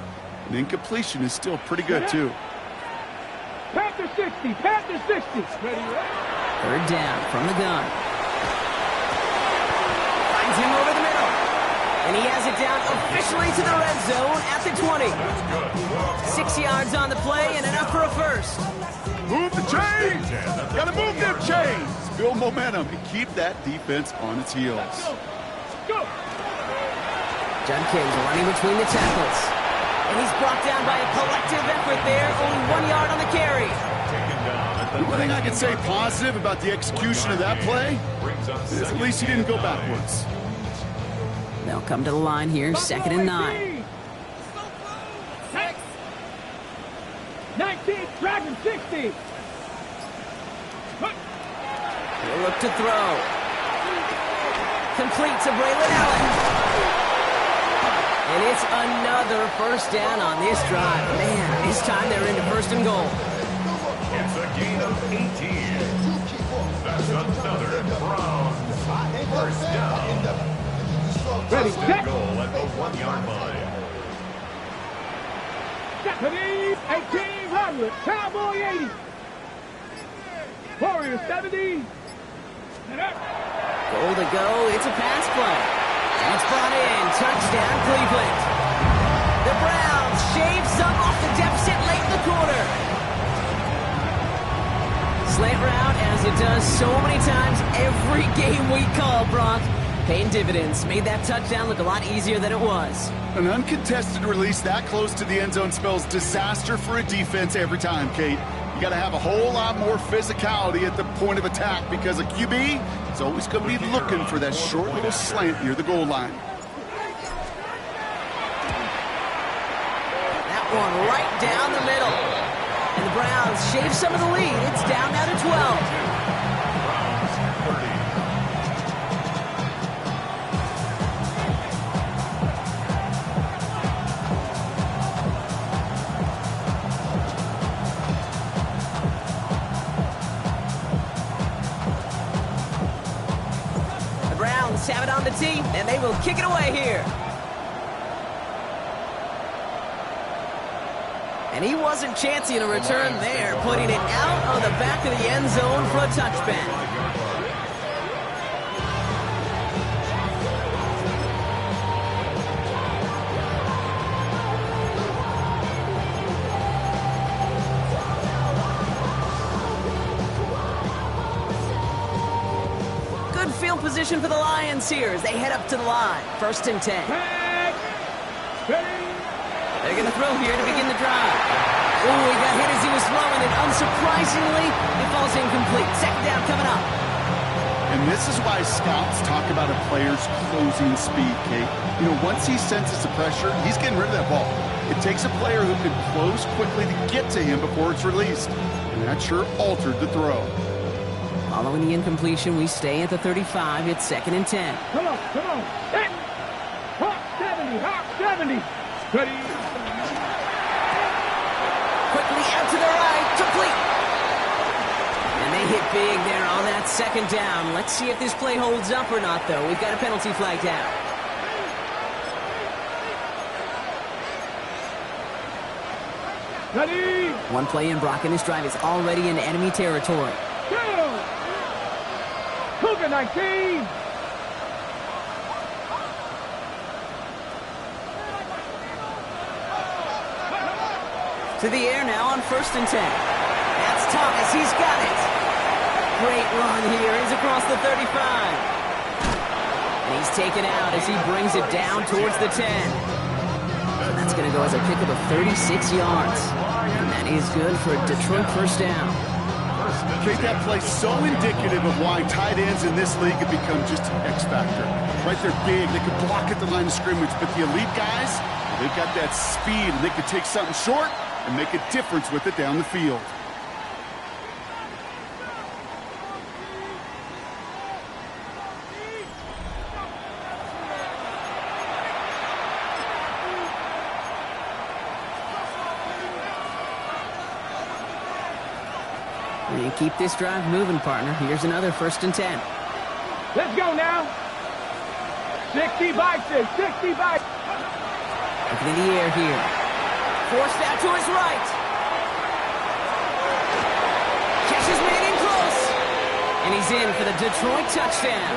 and incompletion is still pretty good, too. Panther 60, Panther 60. Ready? Third down from the gun. Finds him over the middle. And he has it down officially to the red zone at the 20. 6 yards on the play and enough for a first. Move the chains! Gotta move them chains! Build momentum and keep that defense on its heels. Go! Judkins running between the tackles. And he's brought down by a collective effort there. Only 1 yard on the carry. The one thing I can say positive about the execution of that play is at least he didn't go backwards. They'll come to the line here, second and 9. 60. He'll look to throw. Complete to Braylon Allen. And it's another first down on this drive. Man, this time they're into first and goal. It's a gain of 18. That's another Browns first down. Ready, First set. and goal at the 1-yard line. Japanese 1800. Cowboy 80. Warriors 70. Goal to go. It's a pass play. It's brought in. Touchdown, Cleveland. The Browns shave some off the deficit late in the quarter. Slant route, as it does so many times every game we call, Brock. Paying dividends. Made that touchdown look a lot easier than it was. An uncontested release that close to the end zone spells disaster for a defense every time, Kate. You got to have a whole lot more physicality at the point of attack because a QB is always going to be looking for that short little slant near the goal line. That one right down the middle. And the Browns shave some of the lead. It's down now to 12. Have it on the tee, and they will kick it away here. And he wasn't chancing a return there, putting it out on the back of the end zone for a touchback. Field position for the Lions here as they head up to the line. First and 10. They're going to throw here to begin the drive. Oh, he got hit as he was throwing, and unsurprisingly, it falls incomplete. Second down coming up. And this is why scouts talk about a player's closing speed, Kate. You know, once he senses the pressure, he's getting rid of that ball. It takes a player who can close quickly to get to him before it's released. And that sure altered the throw. Following the incompletion, we stay at the 35. It's second and 10. Come on. Hawk 70, Hawk 70. Ready. Quickly out to the right, complete. And they hit big there on that second down. Let's see if this play holds up or not, though. We've got a penalty flag down. Ready. One play in, Brock, and this drive is already in enemy territory. Cougar 19. To the air now on first and 10. That's Thomas. He's got it. Great run here. He's across the 35. And he's taken out as he brings it down towards the 10. So that's going to go as a pickup of 36 yards. And that is good for a Detroit first down. Kate, that play so indicative of why tight ends in this league have become just an X factor. Right, they're big, they can block at the line of scrimmage, but the elite guys, they've got that speed, and they can take something short and make a difference with it down the field. You keep this drive moving, partner. Here's another first and 10. Let's go now. 60 by 6, 60 by. Looking in the air here. Forced out to his right. Catches man in close. And he's in for the Detroit touchdown.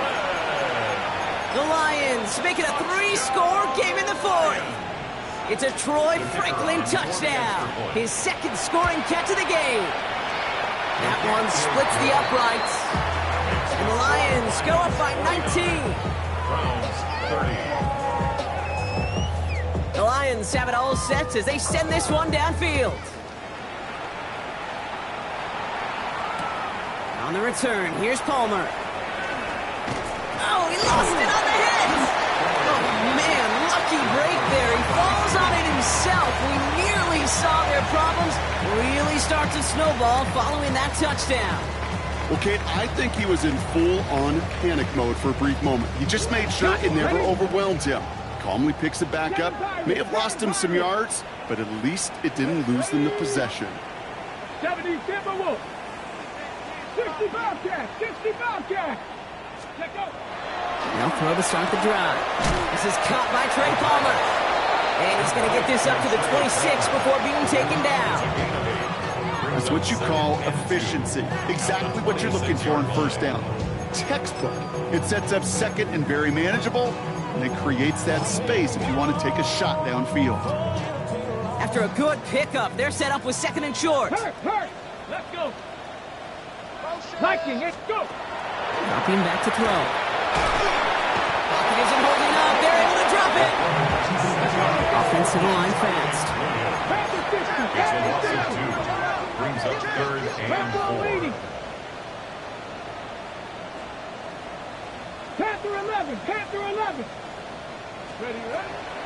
The Lions make it a 3-score game in the fourth. It's a Troy Franklin touchdown. His second scoring catch of the game. That one splits the uprights. And the Lions go up by 19. Browns 30. The Lions have it all set as they send this one downfield. On the return, here's Palmer. Oh, he lost it on the head. Oh, man, lucky break there. He falls on it and himself. We nearly saw their problems really start to snowball following that touchdown. Well, Kate, I think he was in full-on panic mode for a brief moment. He just made sure it never overwhelmed him. Calmly picks it back up. May have lost him some yards, but at least it didn't lose them the possession. 70 Timberwolves. 60 Bobcats. 60 Bobcats. Check out. Now throw to start the drive. This is caught by Trey Palmer. And he's going to get this up to the 26 before being taken down. That's what you call efficiency. Exactly what you're looking for in first down. Textbook. It sets up second and very manageable, and it creates that space if you want to take a shot downfield. After a good pickup, they're set up with second and short. Hurt. Let's go. Viking, let's go. Dropping back to throw. Pocket isn't holding up. They're able to drop it. Offensive line fast. It's a loss of 2. Brings up 3rd and 4. Panther 11. Panther 11. Ready?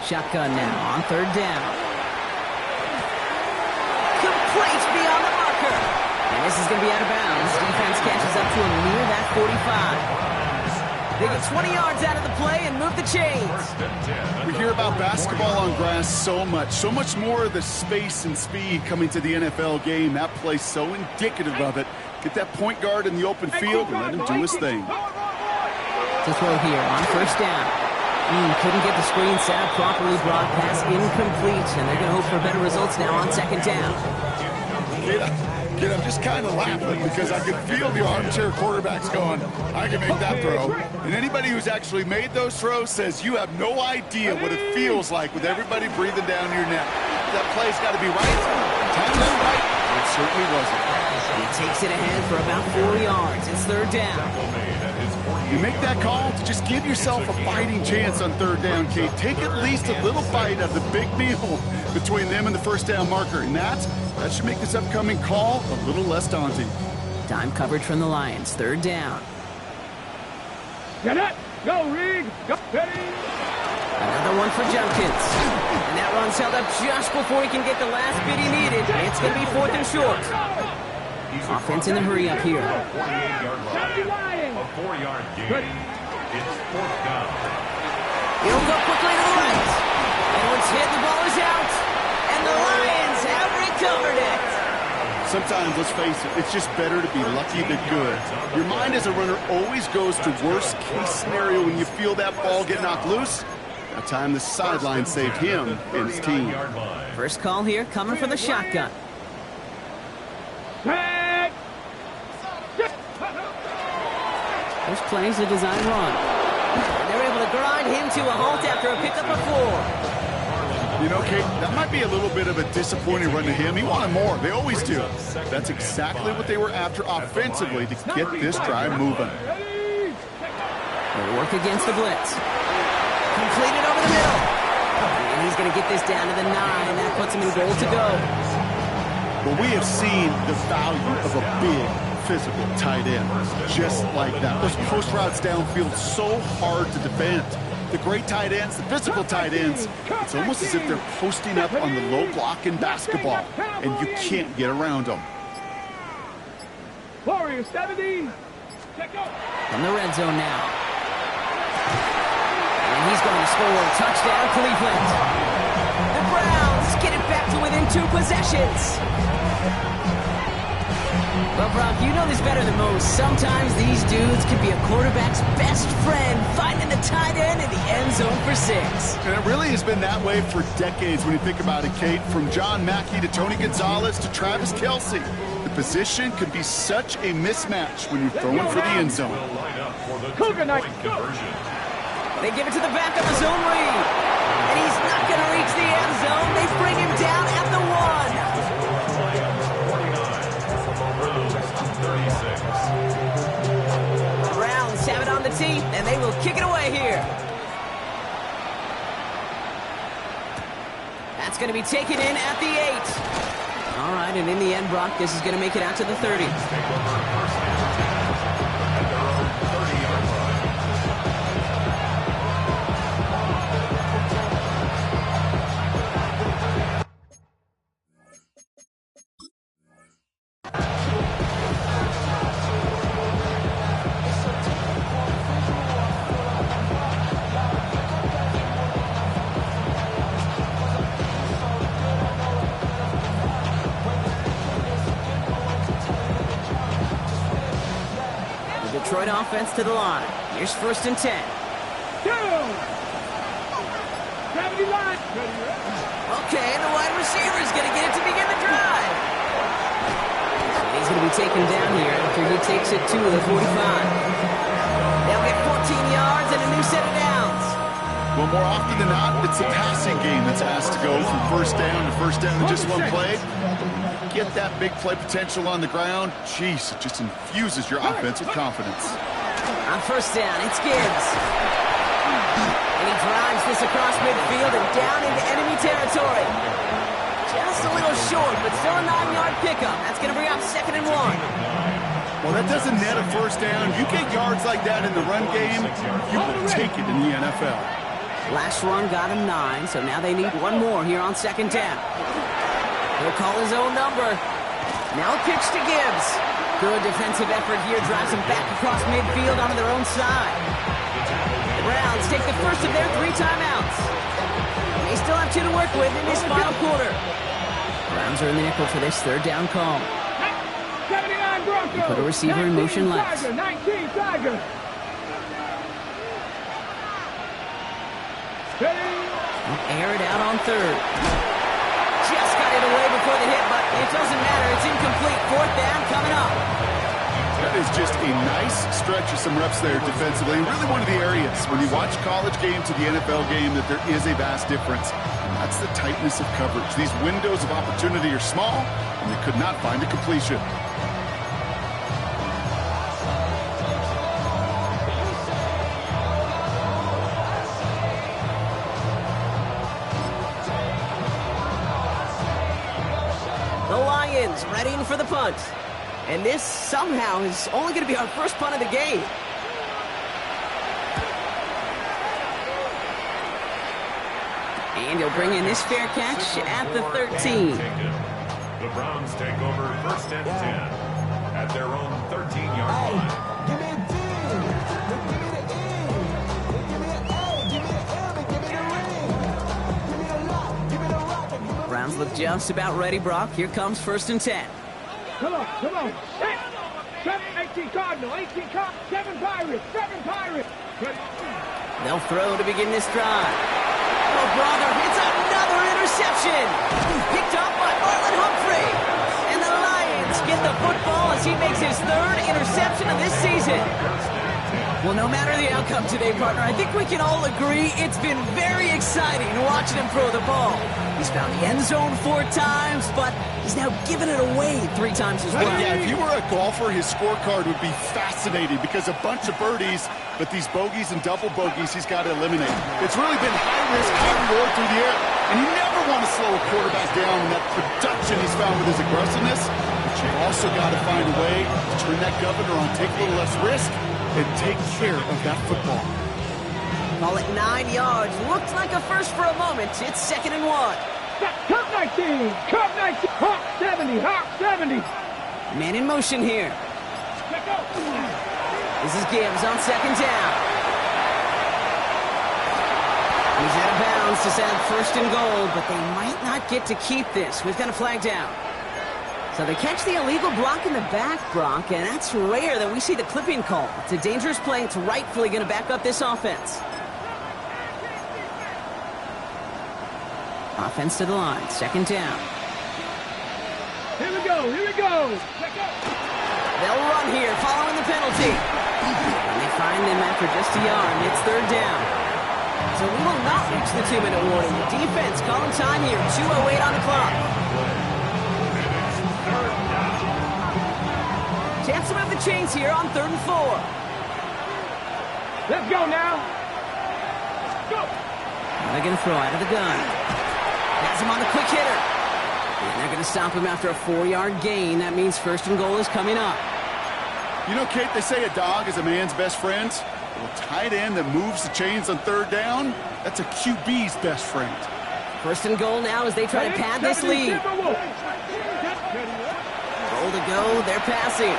Shotgun now on 3rd down. Complete beyond the marker. And this is going to be out of bounds. Defense catches up to him near that 45. They get 20 yards out of the play and move the chains. We hear about basketball on grass so much more of the space and speed coming to the NFL game. That play's so indicative of it. Get that point guard in the open field and let him do his thing. To throw here on 1st down. Couldn't get the screen set up properly. Broadcast incomplete, and they're going to hope for better results now on 2nd down. Kid, I'm just kind of laughing because I can feel the armchair quarterbacks going, I can make that throw. And anybody who's actually made those throws says you have no idea what it feels like with everybody breathing down your neck. That play's got to be right. Time's not right. It certainly wasn't. He takes it ahead for about 4 yards. It's 3rd down. You make that call to just give yourself a fighting chance on 3rd down, Kate. Take at least a little bite of the big meal between them and the 1st down marker. And that should make this upcoming call a little less daunting. Time coverage from the Lions. 3rd down. Get it. Go, Reed. Go, ready. Another one for Jumpkins. And that run's held up just before he can get the last bit he needed. It's going to be 4th and short. Offense in the hurry up here. 48-yard line. A 4-yard gain. It's 4th down. He'll go quickly to the right. And once hit, the ball is out. And the Lions have recovered it. Sometimes, let's face it, it's just better to be lucky than good. Your mind as a runner always goes to worst case scenario when you feel that ball get knocked loose. That time the sideline saved him and his team. First call here coming for the shotgun. This play's a design run. They're able to grind him to a halt after a pickup of 4. You know, Kate, that might be a little bit of a disappointing run to him. He wanted more. They always do. That's exactly what they were after offensively to get this drive moving. They work against the blitz. Completed over the middle. And he's going to get this down to the 9. That puts him in goal to go. But we have seen the value of a big physical tight end just like that. Those post routes downfield so hard to defend. The great tight ends, the physical tight ends, it's almost as if they're posting up on the low block in basketball, and you can't get around them. Warriors 70. Check out. From the red zone now. And he's going to score a touchdown, Cleveland. The Browns get it back to within 2 possessions. Well, Brock, you know this better than most. Sometimes these dudes can be a quarterback's best friend, finding the tight end in the end zone for 6. And it really has been that way for decades when you think about it, Kate. From John Mackey to Tony Gonzalez to Travis Kelce. The position can be such a mismatch when you're throwing for the end zone. Cougar Knight. They give it to the back of the zone read. And he's not going to reach the end zone. They bring him down at the 1. Browns have it on the tee, and they will kick it away here. That's going to be taken in at the 8. All right, and in the end, Brock, this is going to make it out to the 30. Detroit offense to the line. Here's 1st and 10. Go! 70 line. Okay, the wide receiver is going to get it to begin the drive. He's going to be taken down here after he takes it to the 45. They'll get 14 yards and a new set of downs. Well, more often than not, it's the passing game that's asked to go from first down in just one play. Get that big play potential on the ground. Jeez, it just infuses your offense with confidence. On 1st down, it's Gibbs. And he drives this across midfield and down into enemy territory. Just a little short, but still a 9-yard pickup. That's going to bring up 2nd and 1. Well, that doesn't net a first down. You get yards like that in the run game, you will take it in the NFL. Last run got him 9, so now they need one more here on 2nd down. He'll call his own number. Now a pitch to Gibbs. Good defensive effort here, drives him back across midfield onto their own side. The Browns take the first of their 3 timeouts. They still have 2 to work with in this final quarter. Browns are in the nickel for this 3rd down call. 79 Broncos. Put a receiver in motion left. 19 Tiger. Air it out on 3rd. Just got it away before the hit, but it doesn't matter. It's incomplete. 4th down coming up. That is just a nice stretch of some reps there defensively. And really one of the areas when you watch college game to the NFL game that there is a vast difference. That's the tightness of coverage. These windows of opportunity are small, and they could not find a completion. The Lions readying for the punt. And this somehow is only going to be our first punt of the game. And he'll bring in this fair catch at the 13. The Browns take over 1st and 10 at their own 13-yard line. Give me a D. Give me the E. Give me an A. Give me an M. Give me the ring. Give me a lock. Give me the rock. Browns look just about ready, Brock. Here comes 1st and 10. Come on. 18 Cardinal, 18 Cardinal, 7 Pirates. They'll throw to begin this drive. Oh, brother, it's another interception. Picked up by Marlon Humphrey. And the Lions get the football as he makes his 3rd interception of this season. Well, no matter the outcome today, partner, I think we can all agree it's been very exciting watching him throw the ball. He's found the end zone 4 times, but he's now given it away 3 times as well. Yeah, if you were a golfer, his scorecard would be fascinating because a bunch of birdies, but these bogeys and double bogeys he's got to eliminate. It's really been high risk, high reward through the air, and you never want to slow a quarterback down in that production he's found with his aggressiveness, but you've also got to find a way to turn that governor on, take a little less risk, and take care of that football. Call it 9 yards. Looked like a first for a moment. It's 2nd and 1. Cup 19. Hawk 70. Man in motion here. This is Gibbs on 2nd down. He's out of bounds to set up 1st and goal, but they might not get to keep this. We've got a flag down. So they catch the illegal block in the back, Brock, and that's rare that we see the clipping call. It's a dangerous play. It's rightfully going to back up this offense. Offense to the line. 2nd down. Here we go. They'll run here following the penalty. And they find him after just a yard. And it's 3rd down. So we will not reach the 2-minute warning. The defense calling time here. 2:08 on the clock. Chance to move the chains here on 3rd and 4. Let's go now. Go. They're going to throw out of the gun. Has him on the quick hitter. And they're going to stop him after a 4-yard gain. That means 1st and goal is coming up. You know, Kate, they say a dog is a man's best friend. Well, a tight end that moves the chains on 3rd down, that's a QB's best friend. 1st and goal now as they try to pad this lead. Goal to go, they're passing.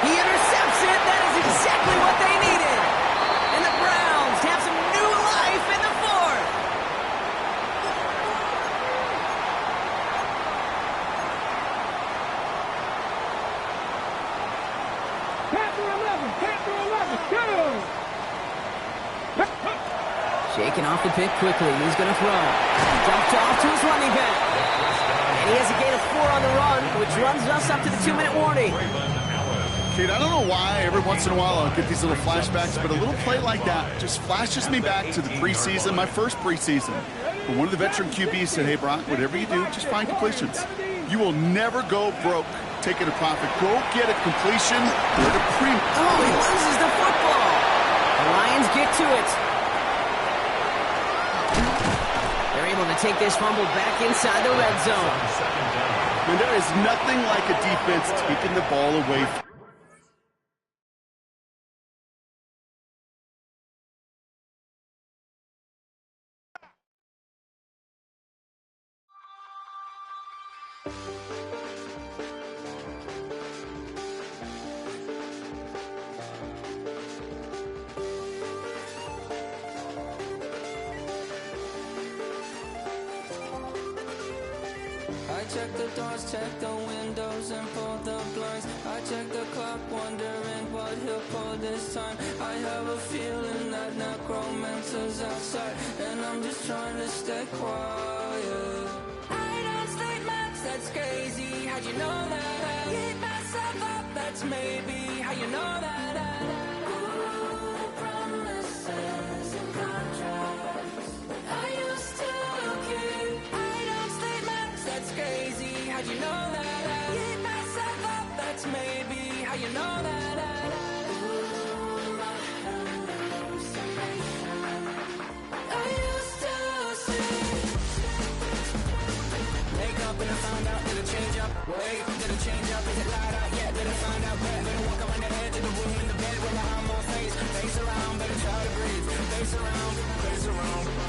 He intercepts it. That is exactly what they needed. And the Browns have some new life in the 4th. Panther 11. Shaking off the pick quickly. He's going to throw. Dumped off to his running back. And he has a gain of 4 on the run, which runs us up to the 2-minute warning. Kate, I don't know why every once in a while I'll get these little flashbacks, but a little play like that just flashes me back to the preseason, my first preseason. But one of the veteran QBs said, hey, Brock, whatever you do, just find completions. You will never go broke taking a profit. Go get a completion or a premium. Oh, he loses the football. The Lions get to it. They're able to take this fumble back inside the red zone. And there is nothing like a defense taking the ball away. I check the doors, check the windows, and pull the blinds. I check the clock, wondering what he'll pull this time. I have a feeling that necromancer's outside, and I'm just trying to stay quiet. I don't sleep much, that's crazy. How'd you know that? Keep myself up, that's maybe how you know that. Ooh, promises and contracts. I used to keep. I don't sleep much, that's crazy. How'd you know that? Keep myself up, that's maybe how you know that. Ooh, my hallucination. I used to see. Wake up and I found out that it change up. Wait, did it change up? Is it light out yet? Did I find out better? Better walk around the edge of the room in the bed with my arm on face. Face around, better try to breathe. Face around, face around.